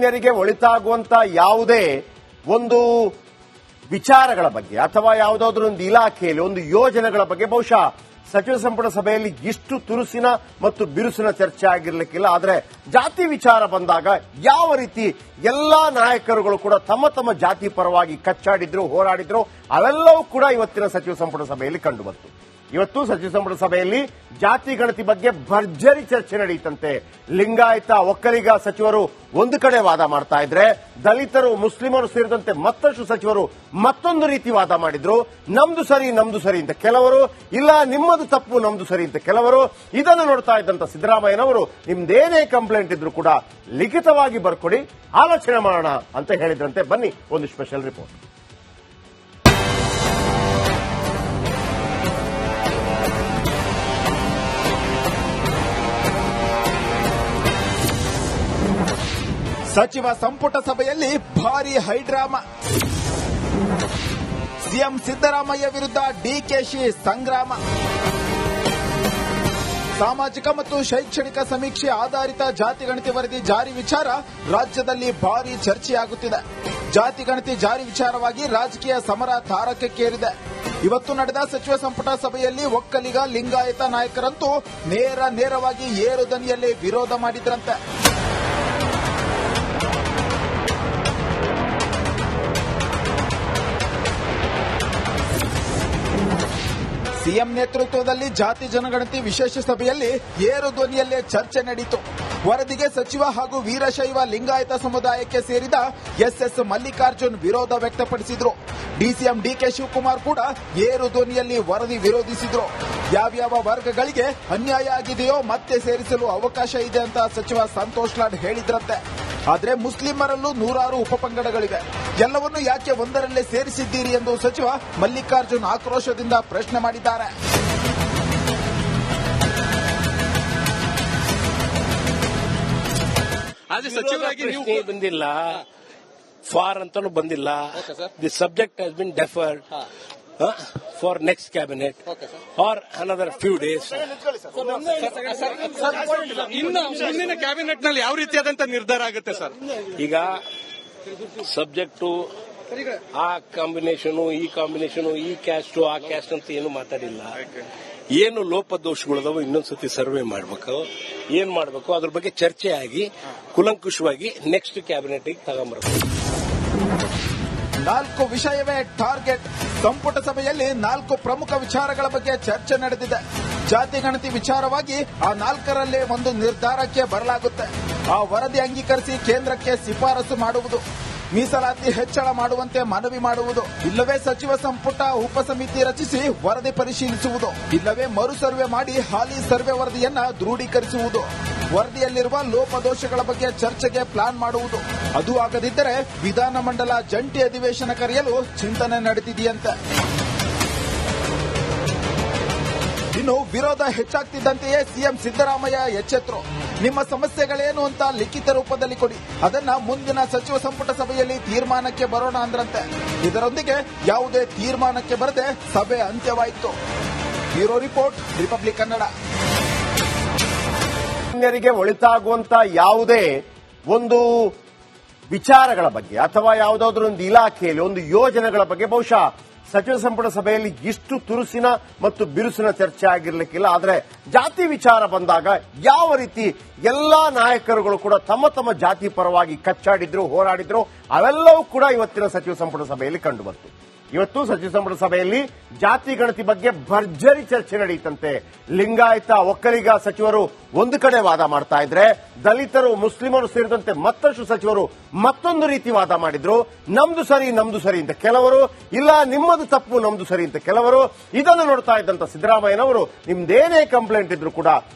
ಸಾಮಾನ್ಯರಿಗೆ ಒಳಿತಾಗುವಂತ ಯಾವುದೇ ಒಂದು ವಿಚಾರಗಳ ಬಗ್ಗೆ ಅಥವಾ ಯಾವುದಾದ್ರೂ ಒಂದು ಇಲಾಖೆಯಲ್ಲಿ ಒಂದು ಯೋಜನೆಗಳ ಬಗ್ಗೆ ಬಹುಶಃ ಸಚಿವ ಸಂಪುಟ ಸಭೆಯಲ್ಲಿ ಇಷ್ಟು ತುರುಸಿನ ಮತ್ತು ಬಿರುಸಿನ ಚರ್ಚೆ ಆಗಿರ್ಲಿಕ್ಕಿಲ್ಲ. ಆದರೆ ಜಾತಿ ವಿಚಾರ ಬಂದಾಗ ಯಾವ ರೀತಿ ಎಲ್ಲಾ ನಾಯಕರುಗಳು ಕೂಡ ತಮ್ಮ ತಮ್ಮ ಜಾತಿ ಪರವಾಗಿ ಕಚ್ಚಾಡಿದ್ರು, ಹೋರಾಡಿದ್ರು, ಅವೆಲ್ಲವೂ ಕೂಡ ಇವತ್ತಿನ ಸಚಿವ ಸಂಪುಟ ಸಭೆಯಲ್ಲಿ ಕಂಡುಬಂತು. ಇವತ್ತು ಸಚಿವ ಸಂಪುಟ ಸಭೆಯಲ್ಲಿ ಜಾತಿ ಗಣತಿ ಬಗ್ಗೆ ಭರ್ಜರಿ ಚರ್ಚೆ ನಡೆಯಿತಂತೆ. ಲಿಂಗಾಯತ ಒಕ್ಕಲಿಗ ಸಚಿವರು ಒಂದು ಕಡೆ ವಾದ ಮಾಡ್ತಾ ಇದ್ರೆ, ದಲಿತರು ಮುಸ್ಲಿಮರು ಸೇರಿದಂತೆ ಮತ್ತಷ್ಟು ಸಚಿವರು ಮತ್ತೊಂದು ರೀತಿ ವಾದ ಮಾಡಿದ್ರು. ನಮ್ದು ಸರಿ ಅಂತ ಕೆಲವರು, ಇಲ್ಲ ನಿಮ್ಮದು ತಪ್ಪು ನಮ್ದು ಸರಿ ಅಂತ ಕೆಲವರು. ಇದನ್ನು ನೋಡ್ತಾ ಇದ್ದಂತ ಸಿದ್ದರಾಮಯ್ಯನವರು ನಿಮ್ದೇನೇ ಕಂಪ್ಲೇಂಟ್ ಇದ್ರು ಕೂಡ ಲಿಖಿತವಾಗಿ ಬರ್ಕೊಡಿ, ಆಲೋಚನೆ ಮಾಡೋಣ ಅಂತ ಹೇಳಿದ್ರಂತೆ. ಬನ್ನಿ ಒಂದು ಸ್ಪೆಷಲ್ ರಿಪೋರ್ಟ್. ಸಚಿವ ಸಂಪುಟ ಸಭೆಯಲ್ಲಿ ಭಾರೀ ಹೈಡ್ರಾಮಾ. ಸಿಎಂ ಸಿದ್ದರಾಮಯ್ಯ ವಿರುದ್ಧ ಡಿಕೆಶಿ ಸಂಗ್ರಾಮ. ಸಾಮಾಜಿಕ ಮತ್ತು ಶೈಕ್ಷಣಿಕ ಸಮೀಕ್ಷೆ ಆಧಾರಿತ ಜಾತಿ ಗಣತಿ ವರದಿ ಜಾರಿ ವಿಚಾರ ರಾಜ್ಯದಲ್ಲಿ ಭಾರೀ ಚರ್ಚೆಯಾಗುತ್ತಿದೆ. ಜಾತಿ ಗಣತಿ ಜಾರಿ ವಿಚಾರವಾಗಿ ರಾಜಕೀಯ ಸಮರ ತಾರಕಕ್ಕೇರಿದೆ. ಇವತ್ತು ನಡೆದ ಸಚಿವ ಸಂಪುಟ ಸಭೆಯಲ್ಲಿ ಒಕ್ಕಲಿಗ ಲಿಂಗಾಯತ ನಾಯಕರಂತೂ ನೇರವಾಗಿ ಏರು ದನಿಯಲ್ಲಿ ವಿರೋಧ ಮಾಡಿದ್ರಂತೆ. ಸಿಎಂ ನೇತೃತ್ವದಲ್ಲಿ ಜಾತಿ ಜನಗಣತಿ ವಿಶೇಷ ಸಭೆಯಲ್ಲಿ ಏರು ಧ್ವನಿಯಲ್ಲೇ ಚರ್ಚೆ ನಡೆಯಿತು. ವರದಿಗೆ ಸಚಿವ ಹಾಗೂ ವೀರಶೈವ ಲಿಂಗಾಯತ ಸಮುದಾಯಕ್ಕೆ ಸೇರಿದ ಎಸ್ಎಸ್ ಮಲ್ಲಿಕಾರ್ಜುನ್ ವಿರೋಧ ವ್ಯಕ್ತಪಡಿಸಿದ್ರು. ಡಿಸಿಎಂ ಡಿಕೆ ಶಿವಕುಮಾರ್ ಕೂಡ ಏರು ಧ್ವನಿಯಲ್ಲಿ ವರದಿ ವಿರೋಧಿಸಿದ್ರು. ಯಾವ್ಯಾವ ವರ್ಗಗಳಿಗೆ ಅನ್ಯಾಯ ಆಗಿದೆಯೋ ಮತ್ತೆ ಸೇರಿಸಲು ಅವಕಾಶ ಇದೆ ಅಂತ ಸಚಿವ ಸಂತೋಷ್ ಲಾಡ್ ಹೇಳಿದ್ರಂತೆ. ಆದರೆ ಮುಸ್ಲಿಮರಲ್ಲೂ ನೂರಾರು ಉಪಪಂಗಡಗಳಿವೆ, ಎಲ್ಲವನ್ನೂ ಯಾಕೆ ಒಂದರಲ್ಲೇ ಸೇರಿಸಿದ್ದೀರಿ ಎಂದು ಸಚಿವ ಮಲ್ಲಿಕಾರ್ಜುನ್ ಆಕ್ರೋಶದಿಂದ ಪ್ರಶ್ನೆ ಮಾಡಿದ್ದಾರೆ. ಬಂದಿಲ್ಲ, ಫಾರ್ ಅಂತಾನು ಬಂದಿಲ್ಲ. The subject has been deferred for next cabinet or another few days. ಇನ್ನು ಮುಂದಿನ ಕ್ಯಾಬಿನೆಟ್ ನಲ್ಲಿ ಯಾವ ರೀತಿಯಾದಂತ ನಿರ್ಧಾರ ಆಗುತ್ತೆ ಸರ್? ಈಗ ಸಬ್ಜೆಕ್ಟ್ ಆ ಕಾಂಬಿನೇಷನ್, ಈ ಕಾಂಬಿನೇಷನ್, ಈ ಕ್ಯಾಸ್ಟ್ ಆ ಕ್ಯಾಸ್ಟ್ ಅಂತ ಏನು ಮಾತಾಡಿಲ್ಲ. ಏನು ಲೋಪದೋಷಗಳದಾವ ಇನ್ನೊಂದ್ಸತಿ ಸರ್ವೆ ಮಾಡಬೇಕು, ಏನ್ ಮಾಡಬೇಕು ಅದ್ರ ಬಗ್ಗೆ ಚರ್ಚೆ ಆಗಿ ಕುಲಂಕುಷವಾಗಿ ನೆಕ್ಸ್ಟ್ ಕ್ಯಾಬಿನೆಟ್ ತಗೊಂಡ್ಬರ್ಬೇಕು. 4 ವಿಷಯವೇ ಟಾರ್ಗೆಟ್. ಸಂಪುಟ ಸಭೆಯಲ್ಲಿ 4 ಪ್ರಮುಖ ವಿಚಾರಗಳ ಬಗ್ಗೆ ಚರ್ಚೆ ನಡೆದಿದೆ. ಜಾತಿ ಗಣತಿ ವಿಚಾರವಾಗಿ ಆ 4ರಲ್ಲೇ ಒಂದು ನಿರ್ಧಾರಕ್ಕೆ ಬರಲಾಗುತ್ತೆ. ಆ ವರದಿ ಅಂಗೀಕರಿಸಿ ಕೇಂದ್ರಕ್ಕೆ ಶಿಫಾರಸು ಮಾಡುವುದು, ಮೀಸಲಾತಿ ಹೆಚ್ಚಳ ಮಾಡುವಂತೆ ಮನವಿ ಮಾಡುವುದು, ಇಲ್ಲವೇ ಸಚಿವ ಸಂಪುಟ ಉಪಸಮಿತಿ ರಚಿಸಿ ವರದಿ ಪರಿಶೀಲಿಸುವುದು, ಇಲ್ಲವೇ ಮರು ಸರ್ವೆ ಮಾಡಿ ಹಾಲಿ ಸರ್ವೆ ವರದಿಯನ್ನ ದೃಢೀಕರಿಸುವುದು, ವರದಿಯಲ್ಲಿರುವ ಲೋಪದೋಷಗಳ ಬಗ್ಗೆ ಚರ್ಚೆಗೆ ಪ್ಲಾನ್ ಮಾಡುವುದು. ಅದು ಆಗದಿದ್ದರೆ ವಿಧಾನಮಂಡಲ ಜಂಟಿ ಅಧಿವೇಶನ ಕರೆಯಲು ಚಿಂತನೆ ನಡೆದಿದೆಯಂತೆ. ಇನ್ನು ವಿರೋಧ ಹೆಚ್ಚಾಗ್ತಿದ್ದಂತೆಯೇ ಸಿಎಂ ಸಿದ್ದರಾಮಯ್ಯ ಎಚ್ಚೆತ್ತರು. ನಿಮ್ಮ ಸಮಸ್ಯೆಗಳೇನು ಅಂತ ಲಿಖಿತ ರೂಪದಲ್ಲಿ ಕೊಡಿ, ಅದನ್ನ ಮುಂದಿನ ಸಚಿವ ಸಂಪುಟ ಸಭೆಯಲ್ಲಿ ತೀರ್ಮಾನಕ್ಕೆ ಬರೋಣ ಅಂದ್ರಂತೆ. ಇದರೊಂದಿಗೆ ಯಾವುದೇ ತೀರ್ಮಾನಕ್ಕೆ ಬರದೆ ಸಭೆ ಅಂತ್ಯವಾಯಿತು. Bureau report, Republic Kannada. ಸಾಮಾನ್ಯರಿಗೆ ಒಳಿತಾಗುವಂತ ಯಾವುದೇ ಒಂದು ವಿಚಾರಗಳ ಬಗ್ಗೆ ಅಥವಾ ಯಾವುದಾದ್ರೂ ಒಂದು ಇಲಾಖೆಯಲ್ಲಿ ಒಂದು ಯೋಜನೆಗಳ ಬಗ್ಗೆ ಬಹುಶಃ ಸಚಿವ ಸಂಪುಟ ಸಭೆಯಲ್ಲಿ ಇಷ್ಟು ತುರುಸಿನ ಮತ್ತು ಬಿರುಸಿನ ಚರ್ಚೆ ಆಗಿರ್ಲಿಕ್ಕಿಲ್ಲ. ಆದರೆ ಜಾತಿ ವಿಚಾರ ಬಂದಾಗ ಯಾವ ರೀತಿ ಎಲ್ಲಾ ನಾಯಕರುಗಳು ಕೂಡ ತಮ್ಮ ತಮ್ಮ ಜಾತಿ ಪರವಾಗಿ ಕಚ್ಚಾಡಿದ್ರು, ಹೋರಾಡಿದ್ರು, ಅವೆಲ್ಲವೂ ಕೂಡ ಇವತ್ತಿನ ಸಚಿವ ಸಂಪುಟ ಸಭೆಯಲ್ಲಿ ಕಂಡುಬಂತು. ಇವತ್ತು ಸಚಿವ ಸಂಪುಟ ಸಭೆಯಲ್ಲಿ ಜಾತಿ ಗಣತಿ ಬಗ್ಗೆ ಭರ್ಜರಿ ಚರ್ಚೆ ನಡೆಯಿತಂತೆ. ಲಿಂಗಾಯತ ಒಕ್ಕಲಿಗ ಸಚಿವರು ಒಂದು ಕಡೆ ವಾದ ಮಾಡ್ತಾ ಇದ್ರೆ, ದಲಿತರು ಮುಸ್ಲಿಮರು ಸೇರಿದಂತೆ ಮತ್ತಷ್ಟು ಸಚಿವರು ಮತ್ತೊಂದು ರೀತಿ ವಾದ ಮಾಡಿದ್ರು. ನಮ್ದು ಸರಿ ಅಂತ ಕೆಲವರು, ಇಲ್ಲ ನಿಮ್ಮದು ತಪ್ಪು ನಮ್ದು ಸರಿ ಅಂತ ಕೆಲವರು. ಇದನ್ನು ನೋಡ್ತಾ ಇದ್ದಂತ ಸಿದ್ದರಾಮಯ್ಯನವರು ನಿಮ್ದೇನೇ ಕಂಪ್ಲೇಂಟ್ ಇದ್ರು ಕೂಡ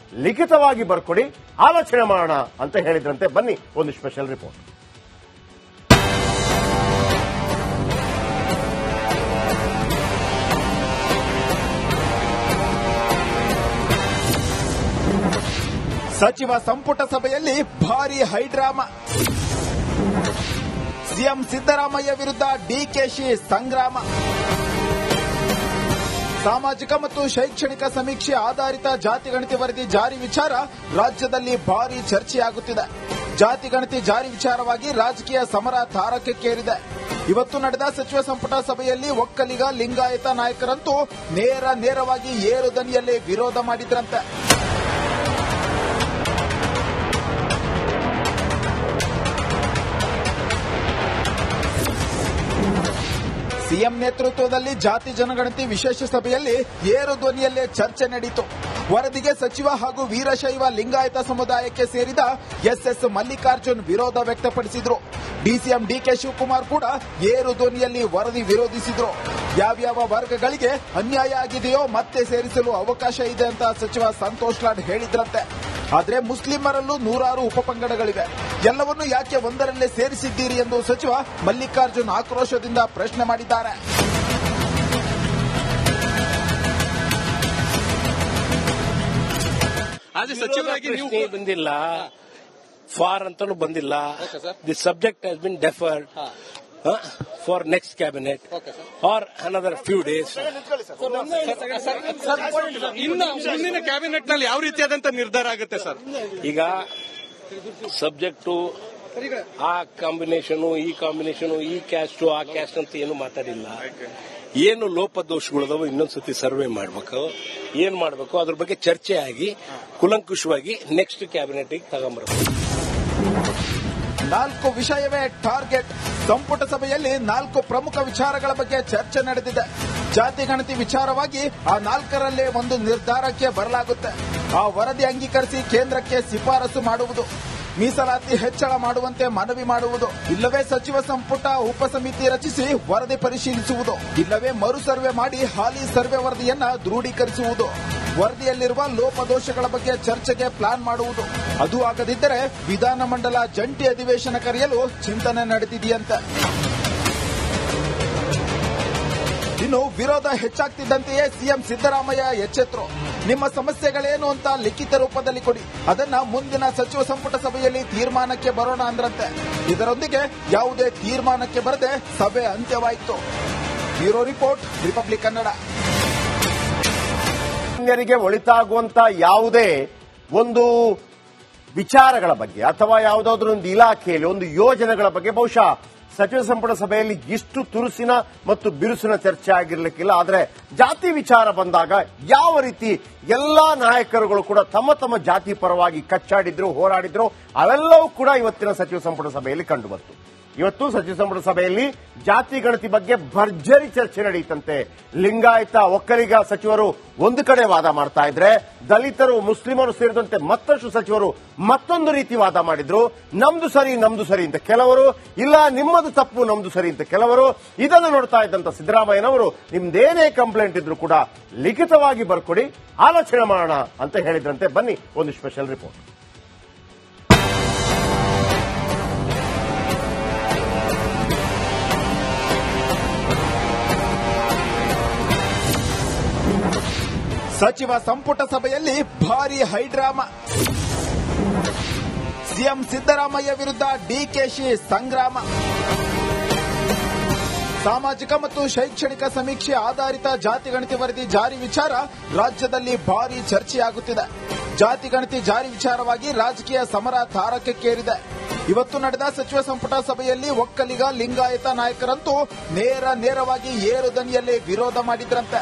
ಲಿಖಿತವಾಗಿ ಬರ್ಕೊಡಿ, ಆಲೋಚನೆ ಮಾಡೋಣ ಅಂತ ಹೇಳಿದ್ರಂತೆ. ಬನ್ನಿ ಒಂದು ಸ್ಪೆಷಲ್ ರಿಪೋರ್ಟ್. ಸಚಿವ ಸಂಪುಟ ಸಭೆಯಲ್ಲಿ ಭಾರೀ ಹೈಡ್ರಾಮಾ. ಸಿಎಂ ಸಿದ್ದರಾಮಯ್ಯ ವಿರುದ್ಧ ಡಿಕೆಶಿ ಸಂಗ್ರಾಮ. ಸಾಮಾಜಿಕ ಮತ್ತು ಶೈಕ್ಷಣಿಕ ಸಮೀಕ್ಷೆ ಆಧಾರಿತ ಜಾತಿ ಗಣತಿ ವರದಿ ಜಾರಿ ವಿಚಾರ ರಾಜ್ಯದಲ್ಲಿ ಭಾರೀ ಚರ್ಚೆಯಾಗುತ್ತಿದೆ. ಜಾತಿ ಗಣತಿ ಜಾರಿ ವಿಚಾರವಾಗಿ ರಾಜಕೀಯ ಸಮರ ತಾರಕಕ್ಕೇರಿದೆ. ಇವತ್ತು ನಡೆದ ಸಚಿವ ಸಂಪುಟ ಸಭೆಯಲ್ಲಿ ಒಕ್ಕಲಿಗ ಲಿಂಗಾಯತ ನಾಯಕರಂತೂ ನೇರವಾಗಿ ಏರು ದನಿಯಲ್ಲೇ ವಿರೋಧ ಮಾಡಿದ್ರಂತೆ. ಸಿಎಂ ನೇತೃತ್ವದಲ್ಲಿ ಜಾತಿ ಜನಗಣತಿ ವಿಶೇಷ ಸಭೆಯಲ್ಲಿ ಏರು ಧ್ವನಿಯಲ್ಲೇ ಚರ್ಚೆ ನಡೆಯಿತು. ವರದಿಗೆ ಸಚಿವ ಹಾಗೂ ವೀರಶೈವ ಲಿಂಗಾಯತ ಸಮುದಾಯಕ್ಕೆ ಸೇರಿದ ಎಸ್ಎಸ್ ಮಲ್ಲಿಕಾರ್ಜುನ್ ವಿರೋಧ ವ್ಯಕ್ತಪಡಿಸಿದ್ರು. ಡಿಸಿಎಂ ಡಿಕೆ ಶಿವಕುಮಾರ್ ಕೂಡ ಏರು ಧ್ವನಿಯಲ್ಲಿ ವರದಿ ವಿರೋಧಿಸಿದ್ರು. ಯಾವ್ಯಾವ ವರ್ಗಗಳಿಗೆ ಅನ್ಯಾಯ ಆಗಿದೆಯೋ ಮತ್ತೆ ಸೇರಿಸಲು ಅವಕಾಶ ಇದೆ ಅಂತ ಸಚಿವ ಸಂತೋಷ್ ಲಾಡ್ ಹೇಳಿದ್ರಂತೆ. ಆದರೆ ಮುಸ್ಲಿಮರಲ್ಲೂ ನೂರಾರು ಉಪಪಂಗಡಗಳಿವೆ, ಎಲ್ಲವನ್ನೂ ಯಾಕೆ ಒಂದರಲ್ಲೇ ಸೇರಿಸಿದ್ದೀರಿ ಎಂದು ಸಚಿವ ಮಲ್ಲಿಕಾರ್ಜುನ್ ಆಕ್ರೋಶದಿಂದ ಪ್ರಶ್ನೆ ಮಾಡಿದ್ದಾರೆ. ಸಚಿವರಾಗಿ ಪ್ರಶ್ನೆ ಬಂದಿಲ್ಲ, ಫಾರ್ ಅಂತಾನು ಬಂದಿಲ್ಲ. The subject has been deferred for next cabinet or another few days. ಇನ್ನು ಮುಂದಿನ ಕ್ಯಾಬಿನೆಟ್ ನಲ್ಲಿ ಯಾವ ರೀತಿಯಾದಂತ ನಿರ್ಧಾರ ಆಗುತ್ತೆ ಸರ್? ಈಗ ಸಬ್ಜೆಕ್ಟು ಆ ಕಾಂಬಿನೇಷನು ಈ ಕ್ಯಾಸ್ಟ್ ಆ ಕ್ಯಾಸ್ಟ್ ಅಂತ ಏನು ಮಾತಾಡಿಲ್ಲ. ಏನು ಲೋಪದೋಷಗಳದವ ಇನ್ನೊಂದ್ಸತಿ ಸರ್ವೆ ಮಾಡಬೇಕು, ಏನ್ ಮಾಡಬೇಕು ಅದ್ರ ಬಗ್ಗೆ ಚರ್ಚೆ ಆಗಿ ಕುಲಂಕುಷವಾಗಿ ನೆಕ್ಸ್ಟ್ ಕ್ಯಾಬಿನೆಟ್ ತಗೊಂಬರಬೇಕು. 4 ವಿಷಯವೇ ಟಾರ್ಗೆಟ್. ಸಂಪುಟ ಸಭೆಯಲ್ಲಿ 4 ಪ್ರಮುಖ ವಿಚಾರಗಳ ಬಗ್ಗೆ ಚರ್ಚೆ ನಡೆದಿದೆ. ಜಾತಿ ಗಣತಿ ವಿಚಾರವಾಗಿ ಆ 4ರಲ್ಲೇ ಒಂದು ನಿರ್ಧಾರಕ್ಕೆ ಬರಲಾಗುತ್ತೆ. ಆ ವರದಿ ಅಂಗೀಕರಿಸಿ ಕೇಂದ್ರಕ್ಕೆ ಶಿಫಾರಸು ಮಾಡುವುದು, ಮೀಸಲಾತಿ ಹೆಚ್ಚಳ ಮಾಡುವಂತೆ ಮನವಿ ಮಾಡುವುದು, ಇಲ್ಲವೇ ಸಚಿವ ಸಂಪುಟ ಉಪಸಮಿತಿ ರಚಿಸಿ ವರದಿ ಪರಿಶೀಲಿಸುವುದು, ಇಲ್ಲವೇ ಮರು ಸರ್ವೆ ಮಾಡಿ ಹಾಲಿ ಸರ್ವೆ ವರದಿಯನ್ನ ದೃಢೀಕರಿಸುವುದು, ವರದಿಯಲ್ಲಿರುವ ಲೋಪದೋಷಗಳ ಬಗ್ಗೆ ಚರ್ಚೆಗೆ ಪ್ಲಾನ್ ಮಾಡುವುದು. ಅದು ಆಗದಿದ್ದರೆ ವಿಧಾನಮಂಡಲ ಜಂಟಿ ಅಧಿವೇಶನ ಕರೆಯಲು ಚಿಂತನೆ ನಡೆದಿದೆಯಂತೆ. ಇನ್ನು ವಿರೋಧ ಹೆಚ್ಚಾಗ್ತಿದ್ದಂತೆಯೇ ಸಿಎಂ ಸಿದ್ದರಾಮಯ್ಯ ಎಚ್ಚೆತ್ತರು. ನಿಮ್ಮ ಸಮಸ್ಯೆಗಳೇನು ಅಂತ ಲಿಖಿತ ರೂಪದಲ್ಲಿ ಕೊಡಿ, ಅದನ್ನ ಮುಂದಿನ ಸಚಿವ ಸಂಪುಟ ಸಭೆಯಲ್ಲಿ ತೀರ್ಮಾನಕ್ಕೆ ಬರೋಣ ಅಂದ್ರಂತೆ. ಇದರೊಂದಿಗೆ ಯಾವುದೇ ತೀರ್ಮಾನಕ್ಕೆ ಬರದೆ ಸಭೆ ಅಂತ್ಯವಾಯಿತು. Bureau report, Republic Kannada. ಗಣ್ಯರಿಗೆ ಒಳಿತಾಗುವಂತ ಯಾವುದೇ ಒಂದು ವಿಚಾರಗಳ ಬಗ್ಗೆ ಅಥವಾ ಯಾವುದಾದ್ರೂ ಒಂದು ಇಲಾಖೆಯಲ್ಲಿ ಒಂದು ಯೋಜನೆಗಳ ಬಗ್ಗೆ ಬಹುಶಃ ಸಚಿವ ಸಂಪುಟ ಸಭೆಯಲ್ಲಿ ಇಷ್ಟು ತುರುಸಿನ ಮತ್ತು ಬಿರುಸಿನ ಚರ್ಚೆ ಆಗಿರ್ಲಿಕ್ಕಿಲ್ಲ. ಆದರೆ ಜಾತಿ ವಿಚಾರ ಬಂದಾಗ ಯಾವ ರೀತಿ ಎಲ್ಲಾ ನಾಯಕರುಗಳು ಕೂಡ ತಮ್ಮ ತಮ್ಮ ಜಾತಿ ಪರವಾಗಿ ಕಚ್ಚಾಡಿದ್ರು, ಹೋರಾಡಿದ್ರು, ಅವೆಲ್ಲವೂ ಕೂಡ ಇವತ್ತಿನ ಸಚಿವ ಸಂಪುಟ ಸಭೆಯಲ್ಲಿ ಕಂಡು ಬಂತು. ಇವತ್ತು ಸಚಿವ ಸಂಪುಟ ಸಭೆಯಲ್ಲಿ ಜಾತಿ ಗಣತಿ ಬಗ್ಗೆ ಭರ್ಜರಿ ಚರ್ಚೆ ನಡೆಯಿತಂತೆ. ಲಿಂಗಾಯತ ಒಕ್ಕಲಿಗ ಸಚಿವರು ಒಂದು ಕಡೆ ವಾದ ಮಾಡ್ತಾ ಇದ್ರೆ, ದಲಿತರು ಮುಸ್ಲಿಮರು ಸೇರಿದಂತೆ ಮತ್ತಷ್ಟು ಸಚಿವರು ಮತ್ತೊಂದು ರೀತಿ ವಾದ ಮಾಡಿದ್ರು. ನಮ್ದು ಸರಿ ಅಂತ ಕೆಲವರು, ಇಲ್ಲ ನಿಮ್ಮದು ತಪ್ಪು ನಮ್ದು ಸರಿ ಅಂತ ಕೆಲವರು. ಇದನ್ನು ನೋಡ್ತಾ ಇದ್ದಂತ ಸಿದ್ದರಾಮಯ್ಯನವರು ನಿಮ್ದೇನೇ ಕಂಪ್ಲೇಂಟ್ ಇದ್ರು ಕೂಡ ಲಿಖಿತವಾಗಿ ಬರ್ಕೊಡಿ, ಆಲೋಚನೆ ಮಾಡೋಣ ಅಂತ ಹೇಳಿದ್ರಂತೆ. ಬನ್ನಿ ಒಂದು ಸ್ಪೆಷಲ್ ರಿಪೋರ್ಟ್. ಸಚಿವ ಸಂಪುಟ ಸಭೆಯಲ್ಲಿ ಭಾರೀ ಹೈಡ್ರಾಮಾ. ಸಿಎಂ ಸಿದ್ದರಾಮಯ್ಯ ವಿರುದ್ಧ ಡಿಕೆಶಿ ಸಂಗ್ರಾಮ. ಸಾಮಾಜಿಕ ಮತ್ತು ಶೈಕ್ಷಣಿಕ ಸಮೀಕ್ಷೆ ಆಧಾರಿತ ಜಾತಿ ಗಣತಿ ವರದಿ ಜಾರಿ ವಿಚಾರ ರಾಜ್ಯದಲ್ಲಿ ಭಾರೀ ಚರ್ಚೆಯಾಗುತ್ತಿದೆ. ಜಾತಿ ಗಣತಿ ಜಾರಿ ವಿಚಾರವಾಗಿ ರಾಜಕೀಯ ಸಮರ ತಾರಕಕ್ಕೇರಿದೆ. ಇವತ್ತು ನಡೆದ ಸಚಿವ ಸಂಪುಟ ಸಭೆಯಲ್ಲಿ ಒಕ್ಕಲಿಗ ಲಿಂಗಾಯತ ನಾಯಕರಂತೂ ನೇರವಾಗಿ ಏರು ದನಿಯಲ್ಲೇ ವಿರೋಧ ಮಾಡಿದ್ರಂತೆ.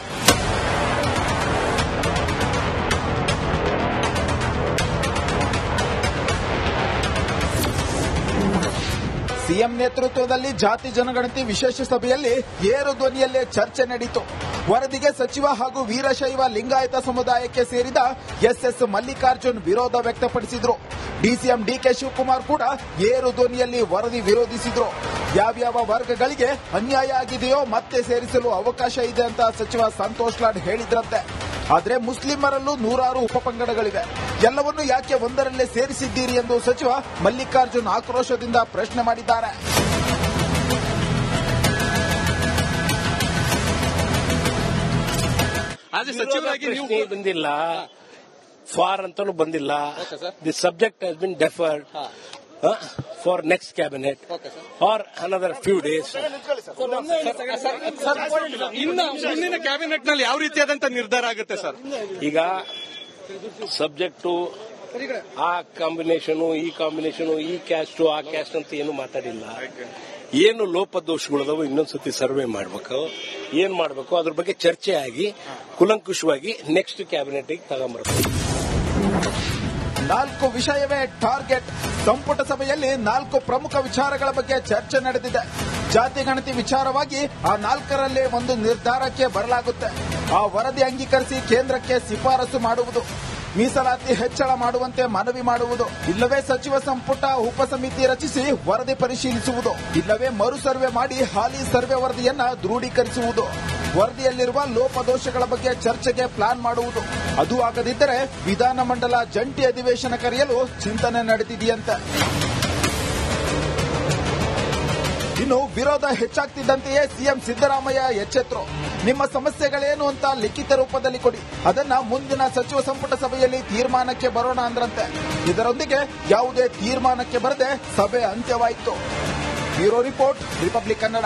ಸಿಎಂ ನೇತೃತ್ವದಲ್ಲಿ ಜಾತಿ ಜನಗಣತಿ ವಿಶೇಷ ಸಭೆಯಲ್ಲಿ ಏರು ಧ್ವನಿಯಲ್ಲೇ ಚರ್ಚೆ ನಡೆಯಿತು. ವರದಿಗೆ ಸಚಿವ ಹಾಗೂ ವೀರಶೈವ ಲಿಂಗಾಯತ ಸಮುದಾಯಕ್ಕೆ ಸೇರಿದ ಎಸ್ಎಸ್ ಮಲ್ಲಿಕಾರ್ಜುನ್ ವಿರೋಧ ವ್ಯಕ್ತಪಡಿಸಿದ್ರು. ಡಿಸಿಎಂ ಡಿಕೆ ಶಿವಕುಮಾರ್ ಕೂಡ ಏರು ಧ್ವನಿಯಲ್ಲಿ ವರದಿ ವಿರೋಧಿಸಿದ್ರು. ಯಾವ್ಯಾವ ವರ್ಗಗಳಿಗೆ ಅನ್ಯಾಯ ಆಗಿದೆಯೋ ಮತ್ತೆ ಸೇರಿಸಲು ಅವಕಾಶ ಇದೆ ಅಂತ ಸಚಿವ ಸಂತೋಷ್ ಲಾಡ್ ಹೇಳಿದ್ರಂತೆ. ಆದರೆ ಮುಸ್ಲಿಮರಲ್ಲೂ ನೂರಾರು ಉಪಪಂಗಡಗಳಿವೆ, ಎಲ್ಲವನ್ನೂ ಯಾಕೆ ಒಂದರಲ್ಲೇ ಸೇರಿಸಿದ್ದೀರಿ ಎಂದು ಸಚಿವ ಮಲ್ಲಿಕಾರ್ಜುನ್ ಆಕ್ರೋಶದಿಂದ ಪ್ರಶ್ನೆ ಮಾಡಿದ್ದಾರೆ. ಸಚಿವರಾಗಿ ಪ್ರಶ್ನೆ ಬಂದಿಲ್ಲ, ಫಾರ್ ಅಂತಾನು ಬಂದಿಲ್ಲ. The subject has been deferred for next cabinet or another few days. ಇನ್ನು ಮುಂದಿನ ಕ್ಯಾಬಿನೆಟ್ ನಲ್ಲಿ ಯಾವ ರೀತಿಯಾದಂತ ನಿರ್ಧಾರ ಆಗುತ್ತೆ ಸರ್? ಈಗ ಸಬ್ಜೆಕ್ಟು ಆ ಕಾಂಬಿನೇಷನ್ ಈ ಕ್ಯಾಸ್ಟ್ ಆ ಕ್ಯಾಸ್ಟ್ ಅಂತ ಏನು ಮಾತಾಡಿಲ್ಲ. ಏನು ಲೋಪದೋಷಗಳದಾವ ಇನ್ನೊಂದ್ಸತಿ ಸರ್ವೆ ಮಾಡಬೇಕು, ಏನ್ ಮಾಡಬೇಕು ಅದ್ರ ಬಗ್ಗೆ ಚರ್ಚೆ ಆಗಿ ಕುಲಂಕುಷವಾಗಿ ನೆಕ್ಸ್ಟ್ ಕ್ಯಾಬಿನೆಟ್ ತಗೊಂಡ್ಬರ್ಬೇಕು. 4 ವಿಷಯವೇ ಟಾರ್ಗೆಟ್. ಸಂಪುಟ ಸಭೆಯಲ್ಲಿ 4 ಪ್ರಮುಖ ವಿಚಾರಗಳ ಬಗ್ಗೆ ಚರ್ಚೆ ನಡೆದಿದೆ. ಜಾತಿ ಗಣತಿ ವಿಚಾರವಾಗಿ ಆ 4ರಲ್ಲೇ ಒಂದು ನಿರ್ಧಾರಕ್ಕೆ ಬರಲಾಗುತ್ತೆ. ಆ ವರದಿ ಅಂಗೀಕರಿಸಿ ಕೇಂದ್ರಕ್ಕೆ ಶಿಫಾರಸು ಮಾಡುವುದು, ಮೀಸಲಾತಿ ಹೆಚ್ಚಳ ಮಾಡುವಂತೆ ಮನವಿ ಮಾಡುವುದು, ಇಲ್ಲವೇ ಸಚಿವ ಸಂಪುಟ ಉಪಸಮಿತಿ ರಚಿಸಿ ವರದಿ ಪರಿಶೀಲಿಸುವುದು, ಇಲ್ಲವೇ ಮರು ಸರ್ವೆ ಮಾಡಿ ಹಾಲಿ ಸರ್ವೆ ವರದಿಯನ್ನ ದೃಢೀಕರಿಸುವುದು, ವರದಿಯಲ್ಲಿರುವ ಲೋಪದೋಷಗಳ ಬಗ್ಗೆ ಚರ್ಚೆಗೆ ಪ್ಲಾನ್ ಮಾಡುವುದು. ಅದು ಆಗದಿದ್ದರೆ ವಿಧಾನಮಂಡಲ ಜಂಟಿ ಅಧಿವೇಶನ ಕರೆಯಲು ಚಿಂತನೆ ನಡೆದಿದೆಯಂತೆ. ಇನ್ನು ವಿರೋಧ ಹೆಚ್ಚಾಗ್ತಿದ್ದಂತೆಯೇ ಸಿಎಂ ಸಿದ್ದರಾಮಯ್ಯ ಎಚ್ಚೆತ್ತರು. ನಿಮ್ಮ ಸಮಸ್ಯೆಗಳೇನು ಅಂತ ಲಿಖಿತ ರೂಪದಲ್ಲಿ ಕೊಡಿ, ಅದನ್ನ ಮುಂದಿನ ಸಚಿವ ಸಂಪುಟ ಸಭೆಯಲ್ಲಿ ತೀರ್ಮಾನಕ್ಕೆ ಬರೋಣ ಅಂದ್ರಂತೆ. ಇದರೊಂದಿಗೆ ಯಾವುದೇ ತೀರ್ಮಾನಕ್ಕೆ ಬರದೆ ಸಭೆ ಅಂತ್ಯವಾಯಿತು. Bureau report, Republic Kannada.